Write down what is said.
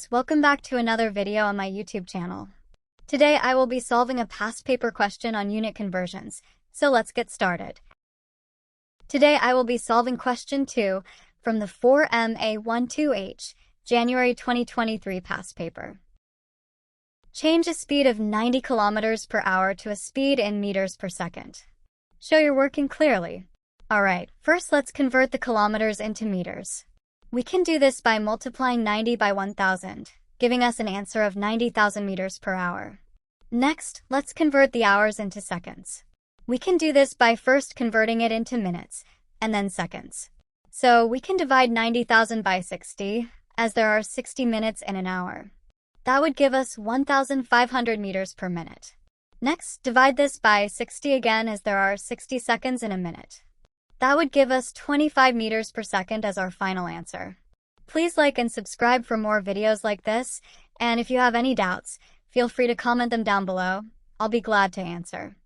guys, welcome back to another video on my YouTube channel. Today I will be solving a past paper question on unit conversions, so let's get started. Today I will be solving question 2 from the 4MA12H, January 2023 past paper. Change a speed of 90 kilometers per hour to a speed in meters per second. Show you're working clearly. Alright, first let's convert the kilometers into meters. We can do this by multiplying 90 by 1000, giving us an answer of 90,000 meters per hour. Next, let's convert the hours into seconds. We can do this by first converting it into minutes, and then seconds. So we can divide 90,000 by 60, as there are 60 minutes in an hour. That would give us 1,500 meters per minute. Next, divide this by 60 again, as there are 60 seconds in a minute. That would give us 25 meters per second as our final answer. Please like and subscribe for more videos like this, and if you have any doubts, feel free to comment them down below. I'll be glad to answer.